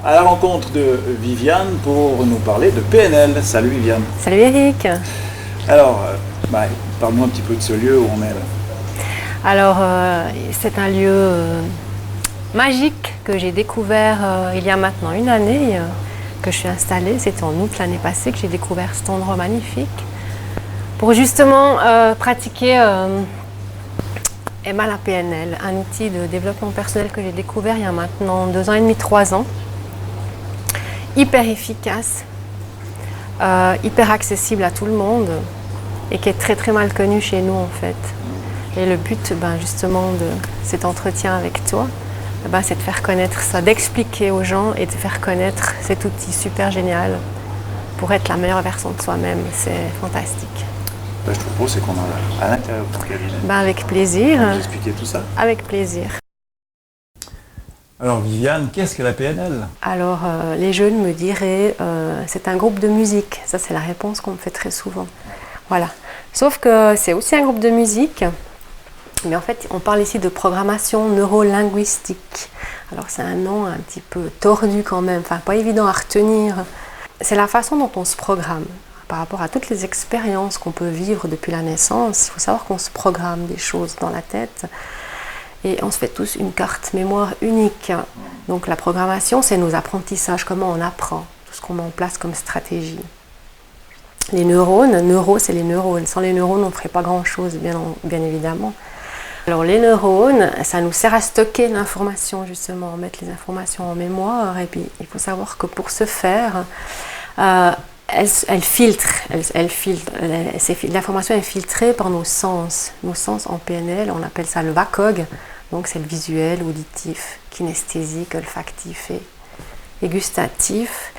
à la rencontre de Viviane pour nous parler de PNL. Salut Viviane. Salut Eric. Alors, parle-moi un petit peu de ce lieu où on est là. Alors, c'est un lieu magique que j'ai découvert il y a maintenant une année, que je suis installée. C'était en août l'année passée que j'ai découvert cet endroit magnifique pour justement pratiquer la PNL, un outil de développement personnel que j'ai découvert il y a maintenant 2 ans et demi, 3 ans. Hyper efficace, hyper accessible à tout le monde et qui est très très mal connu chez nous en fait. Et le but justement de cet entretien avec toi, c'est de faire connaître ça, d'expliquer aux gens et de faire connaître cet outil super génial pour être la meilleure version de soi-même. C'est fantastique. Je te propose c'est qu'on a à l'intérieur de ton cabinet. Avec plaisir. Vous expliquer tout ça. Avec plaisir. Alors Viviane, qu'est-ce que la PNL? Alors les jeunes me diraient c'est un groupe de musique. Ça c'est la réponse qu'on me fait très souvent. Voilà. Sauf que c'est aussi un groupe de musique. Mais en fait, on parle ici de programmation neurolinguistique. Alors c'est un nom un petit peu tordu quand même, enfin pas évident à retenir. C'est la façon dont on se programme. Par rapport à toutes les expériences qu'on peut vivre depuis la naissance, il faut savoir qu'on se programme des choses dans la tête. Et on se fait tous une carte mémoire unique. Donc la programmation, c'est nos apprentissages, comment on apprend, tout ce qu'on met en place comme stratégie. Les neurones, c'est les neurones. Sans les neurones, on ne ferait pas grand-chose, bien évidemment. Alors les neurones, ça nous sert à stocker l'information justement, mettre les informations en mémoire. Et puis il faut savoir que pour ce faire, elle filtre. L'information est filtrée par nos sens. Nos sens en PNL, on appelle ça le VACOG. Donc c'est le visuel, auditif, kinesthésique, olfactif et gustatif.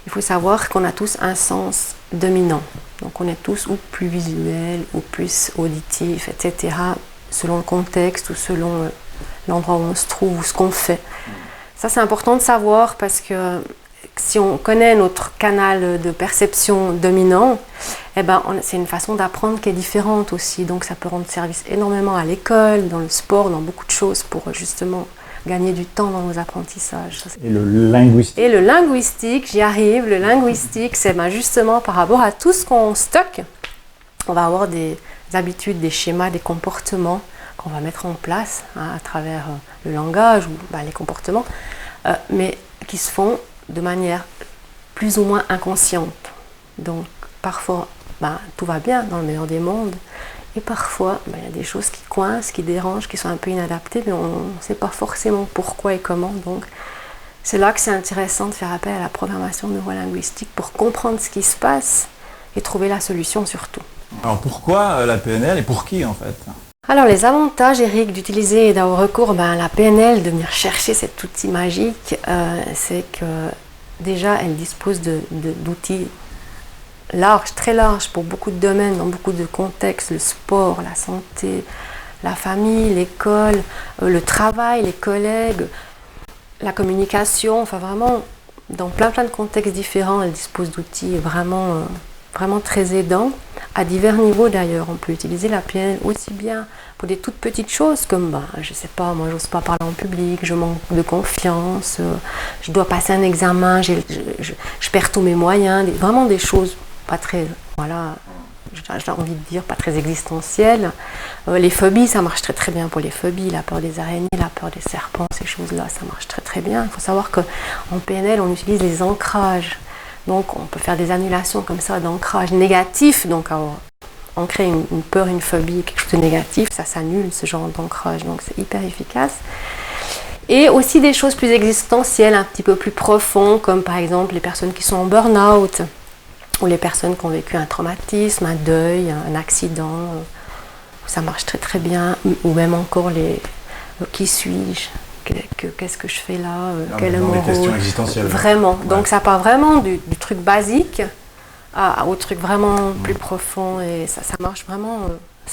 Il faut savoir qu'on a tous un sens dominant. Donc on est tous ou plus visuel ou plus auditif, etc. selon le contexte ou selon l'endroit où on se trouve ou ce qu'on fait. Ça c'est important de savoir parce que si on connaît notre canal de perception dominant, c'est une façon d'apprendre qui est différente aussi. Donc ça peut rendre service énormément à l'école, dans le sport, dans beaucoup de choses pour justement gagner du temps dans nos apprentissages. Et le linguistique? Et le linguistique, j'y arrive. Le linguistique, c'est justement par rapport à tout ce qu'on stocke. On va avoir des habitudes, des schémas, des comportements qu'on va mettre en place à travers le langage ou les comportements, mais qui se font de manière plus ou moins inconsciente. Donc parfois tout va bien dans le meilleur des mondes et parfois il y a des choses qui coincent, qui dérangent, qui sont un peu inadaptées, mais on ne sait pas forcément pourquoi et comment. Donc c'est là que c'est intéressant de faire appel à la programmation neurolinguistique pour comprendre ce qui se passe et trouver la solution surtout. Alors pourquoi la PNL et pour qui en fait? Alors les avantages, Eric, d'utiliser et d'avoir recours à la PNL, de venir chercher cet outil magique, c'est que déjà elle dispose d'outils larges, très larges pour beaucoup de domaines, dans beaucoup de contextes, le sport, la santé, la famille, l'école, le travail, les collègues, la communication, enfin vraiment dans plein de contextes différents, elle dispose d'outils vraiment très aidants, à divers niveaux d'ailleurs. On peut utiliser la PNL aussi bien pour des toutes petites choses comme, je sais pas, moi j'ose pas parler en public, je manque de confiance, je dois passer un examen, je perds tous mes moyens, vraiment des choses pas très, j'ai envie de dire, pas très existentielles. Les phobies, ça marche très bien pour les phobies, la peur des araignées, la peur des serpents, ces choses-là, ça marche très bien. Il faut savoir qu'en PNL, on utilise les ancrages. Donc on peut faire des annulations comme ça d'ancrage négatif, donc ancrer une peur, une phobie, quelque chose de négatif, ça s'annule ce genre d'ancrage, donc c'est hyper efficace. Et aussi des choses plus existentielles, un petit peu plus profondes, comme par exemple les personnes qui sont en burn-out, ou les personnes qui ont vécu un traumatisme, un deuil, un accident, ça marche très bien, ou même encore les qui suis-je ? Qu'est-ce que je fais là, quel est mon rôle? Questions existentielles. Vraiment. Donc ça part vraiment du truc basique au truc vraiment plus profond et ça marche vraiment.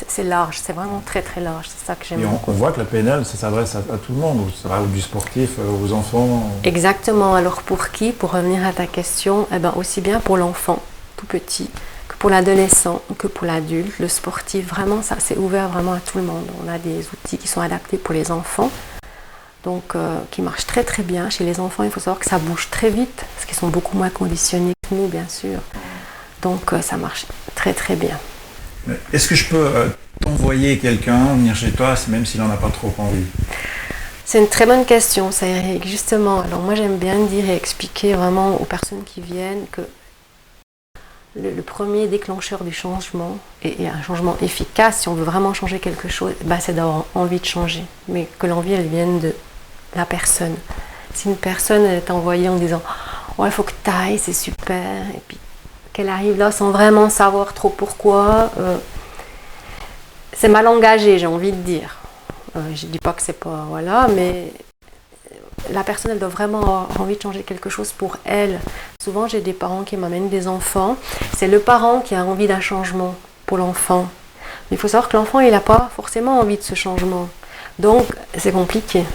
C'est large, c'est vraiment très large. C'est ça que j'aime. Et on voit que la PNL, ça s'adresse à tout le monde, ça va du sportif aux enfants. Exactement. Alors pour qui? Pour revenir à ta question, aussi bien pour l'enfant tout petit que pour l'adolescent, que pour l'adulte, le sportif. Vraiment, ça c'est ouvert vraiment à tout le monde. On a des outils qui sont adaptés pour les enfants. donc qui marche très très bien. Chez les enfants, il faut savoir que ça bouge très vite, parce qu'ils sont beaucoup moins conditionnés que nous, bien sûr. Donc ça marche très très bien. Est-ce que je peux t'envoyer quelqu'un venir chez toi, même s'il n'en a pas trop envie? C'est une très bonne question, ça, Eric. Justement, alors moi j'aime bien dire et expliquer vraiment aux personnes qui viennent que le premier déclencheur du changement, et un changement efficace, si on veut vraiment changer quelque chose, c'est d'avoir envie de changer. Mais que l'envie, elle vienne de la personne. Si une personne elle est envoyée en disant « Oh, il faut que tu ailles, c'est super », et puis qu'elle arrive là sans vraiment savoir trop pourquoi, c'est mal engagé, j'ai envie de dire. Je ne dis pas que c'est pas... Voilà, mais la personne, elle doit vraiment avoir envie de changer quelque chose pour elle. Souvent, j'ai des parents qui m'amènent des enfants. C'est le parent qui a envie d'un changement pour l'enfant. Mais il faut savoir que l'enfant, il n'a pas forcément envie de ce changement. Donc, c'est compliqué.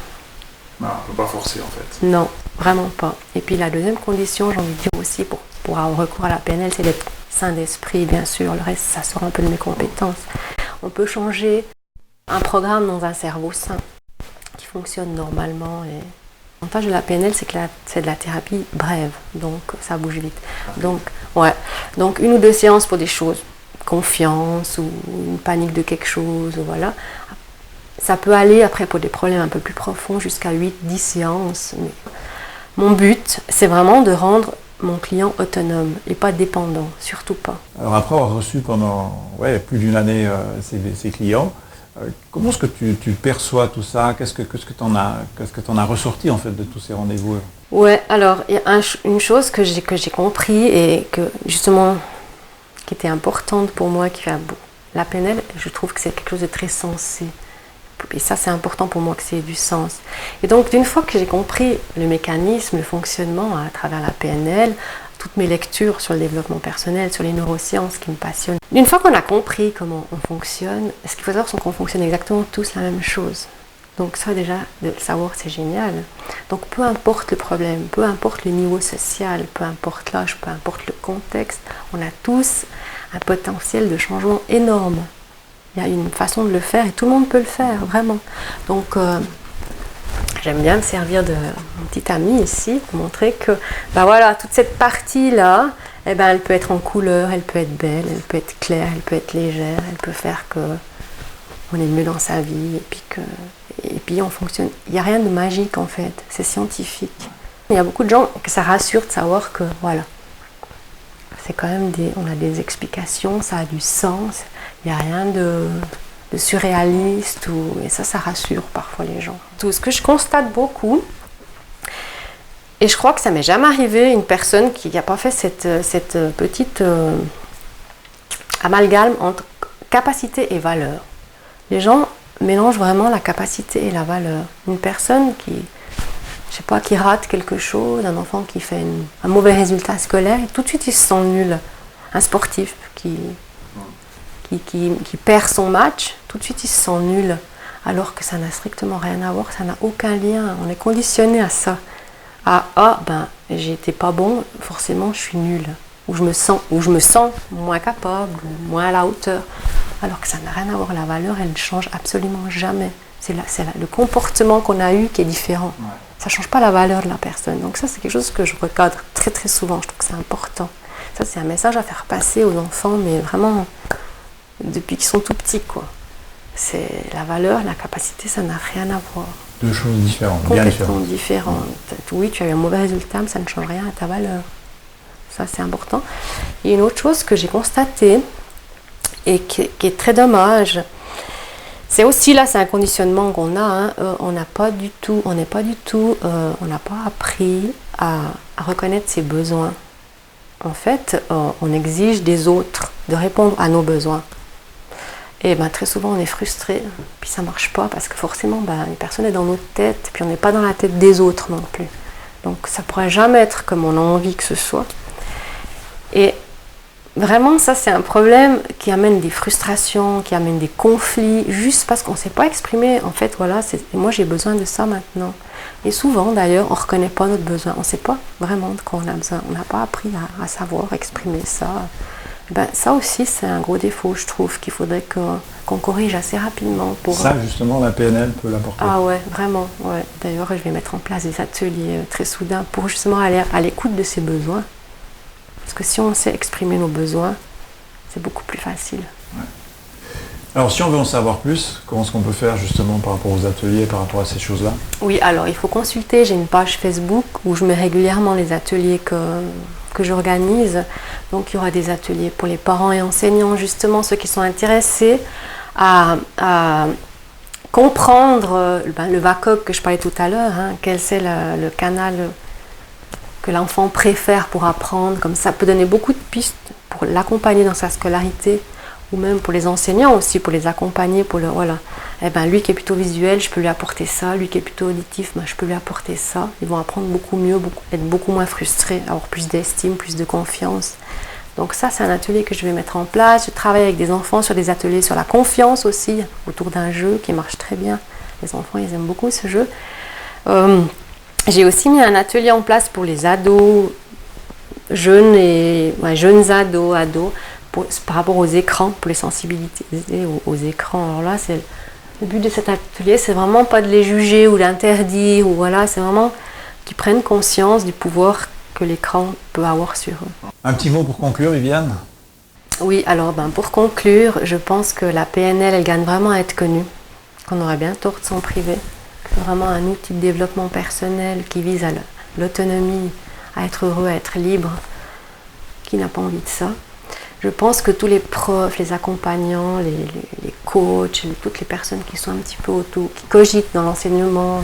Non, on ne peut pas forcer en fait. Non, vraiment pas. Et puis la deuxième condition, j'ai envie de dire aussi, pour avoir recours à la PNL, c'est d'être sain d'esprit, bien sûr. Le reste, ça sort un peu de mes compétences. On peut changer un programme dans un cerveau sain qui fonctionne normalement. Et l'avantage de la PNL, c'est que c'est de la thérapie brève, donc ça bouge vite. Donc, ouais. Donc 1 ou 2 séances pour des choses, confiance ou une panique de quelque chose, voilà. Ça peut aller après pour des problèmes un peu plus profonds jusqu'à 8-10 séances. Mais mon but, c'est vraiment de rendre mon client autonome et pas dépendant, surtout pas. Alors après avoir reçu pendant plus d'une année ces clients, comment est-ce que tu perçois tout ça? Qu'est-ce que tu en as ressorti en fait de tous ces rendez-vous? Ouais, alors il y a une chose que j'ai compris et que justement qui était importante pour moi, qui fait la PNL, je trouve que c'est quelque chose de très sensé. Et ça, c'est important pour moi que c'est du sens. Et donc, d'une fois que j'ai compris le mécanisme, le fonctionnement à travers la PNL, toutes mes lectures sur le développement personnel, sur les neurosciences qui me passionnent, une fois qu'on a compris comment on fonctionne, ce qu'il faut savoir, c'est qu'on fonctionne exactement tous la même chose. Donc ça, déjà, de le savoir, c'est génial. Donc, peu importe le problème, peu importe le niveau social, peu importe l'âge, peu importe le contexte, on a tous un potentiel de changement énorme. Il y a une façon de le faire et tout le monde peut le faire, vraiment. Donc, j'aime bien me servir de mon petit ami ici pour montrer que, voilà, toute cette partie-là, elle peut être en couleur, elle peut être belle, elle peut être claire, elle peut être légère, elle peut faire que on est mieux dans sa vie et puis on fonctionne. Il n'y a rien de magique en fait, c'est scientifique. Il y a beaucoup de gens que ça rassure de savoir que, voilà, c'est quand même on a des explications, ça a du sens. Il n'y a rien de surréaliste, et ça rassure parfois les gens. Tout ce que je constate beaucoup, et je crois que ça m'est jamais arrivé, une personne qui n'a pas fait cette petite amalgame entre capacité et valeur. Les gens mélangent vraiment la capacité et la valeur. Une personne qui rate quelque chose, un enfant qui fait un mauvais résultat scolaire, et tout de suite il se sent nul. Un sportif qui perd son match, tout de suite il se sent nul, alors que ça n'a strictement rien à voir, ça n'a aucun lien, on est conditionné à ça. J'ai été pas bon, forcément je suis nul, ou je me sens moins capable, ou moins à la hauteur, alors que ça n'a rien à voir, la valeur elle ne change absolument jamais, c'est le comportement qu'on a eu qui est différent, ça ne change pas la valeur de la personne, donc ça c'est quelque chose que je recadre très très souvent, je trouve que c'est important, ça c'est un message à faire passer aux enfants, mais vraiment depuis qu'ils sont tout petits, quoi. C'est la valeur, la capacité, ça n'a rien à voir. Deux choses différentes, complètement différentes. Oui, tu as eu un mauvais résultat, mais ça ne change rien à ta valeur. Ça, c'est important. Et une autre chose que j'ai constatée, et qui est très dommage, c'est aussi là, c'est un conditionnement qu'on a. On n'a pas appris à reconnaître ses besoins. En fait, on exige des autres de répondre à nos besoins. Et très souvent on est frustré, puis ça marche pas parce que forcément une personne est dans notre tête, puis on n'est pas dans la tête des autres non plus. Donc ça pourrait jamais être comme on a envie que ce soit. Et vraiment ça c'est un problème qui amène des frustrations, qui amène des conflits, juste parce qu'on ne sait pas exprimer. En fait voilà, moi j'ai besoin de ça maintenant. Et souvent d'ailleurs on ne reconnaît pas notre besoin, on ne sait pas vraiment de quoi on a besoin, on n'a pas appris à savoir exprimer ça. Ça aussi, c'est un gros défaut, je trouve, qu'il faudrait que qu'on corrige assez rapidement. Ça, justement, la PNL peut l'apporter. Ah ouais, vraiment. Ouais. D'ailleurs, je vais mettre en place des ateliers très soudains pour justement aller à l'écoute de ses besoins. Parce que si on sait exprimer nos besoins, c'est beaucoup plus facile. Ouais. Alors, si on veut en savoir plus, comment est-ce qu'on peut faire justement par rapport aux ateliers, par rapport à ces choses-là? Oui, alors il faut consulter. J'ai une page Facebook où je mets régulièrement les ateliers que j'organise. Donc, il y aura des ateliers pour les parents et enseignants, justement, ceux qui sont intéressés à comprendre le VACOG que je parlais tout à l'heure, hein, quel c'est le canal que l'enfant préfère pour apprendre. Comme ça peut donner beaucoup de pistes pour l'accompagner dans sa scolarité, ou même pour les enseignants aussi, pour les accompagner, pour le voilà. Eh ben, lui qui est plutôt visuel, je peux lui apporter ça, lui qui est plutôt auditif, ben, je peux lui apporter ça. Ils vont apprendre beaucoup mieux, être beaucoup moins frustrés, avoir plus d'estime, plus de confiance. Donc ça, c'est un atelier que je vais mettre en place. Je travaille avec des enfants sur des ateliers sur la confiance aussi, autour d'un jeu qui marche très bien. Les enfants, ils aiment beaucoup ce jeu. J'ai aussi mis un atelier en place pour les ados, jeunes ados, par rapport aux écrans, pour les sensibiliser aux écrans. Alors là, le but de cet atelier, c'est vraiment pas de les juger ou d'interdire, ou voilà, c'est vraiment qu'ils prennent conscience du pouvoir que l'écran peut avoir sur eux. Un petit mot pour conclure, Viviane? Oui, alors pour conclure, je pense que la PNL, elle gagne vraiment à être connue, qu'on aurait bien tort de s'en priver. C'est vraiment un outil de développement personnel qui vise à l'autonomie, à être heureux, à être libre. Qui n'a pas envie de ça? Je pense que tous les profs, les accompagnants, les coachs, toutes les personnes qui sont un petit peu autour, qui cogitent dans l'enseignement,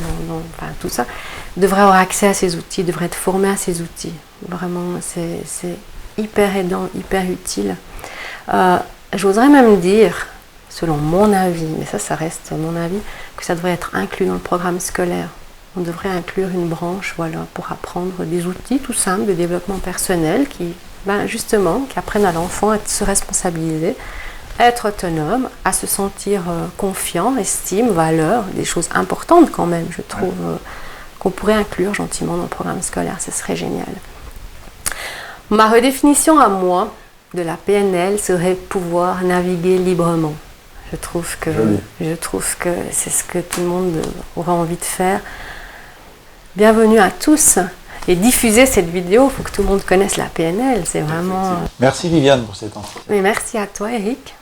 enfin, tout ça, devraient avoir accès à ces outils, devraient être formés à ces outils. Vraiment, c'est hyper aidant, hyper utile. J'oserais même dire, selon mon avis, mais ça reste mon avis, que ça devrait être inclus dans le programme scolaire. On devrait inclure une branche, voilà, pour apprendre des outils tout simples de développement personnel qui apprennent à l'enfant à se responsabiliser, à être autonome, à se sentir confiant, estime, valeur, des choses importantes quand même, je trouve, qu'on pourrait inclure gentiment dans le programme scolaire, ce serait génial. Ma redéfinition à moi de la PNL serait pouvoir naviguer librement. Je trouve que c'est ce que tout le monde aura envie de faire. Bienvenue à tous. Et diffuser cette vidéo, il faut que tout le monde connaisse la PNL, c'est vraiment... Merci Viviane pour cet entretien. Mais merci à toi Eric.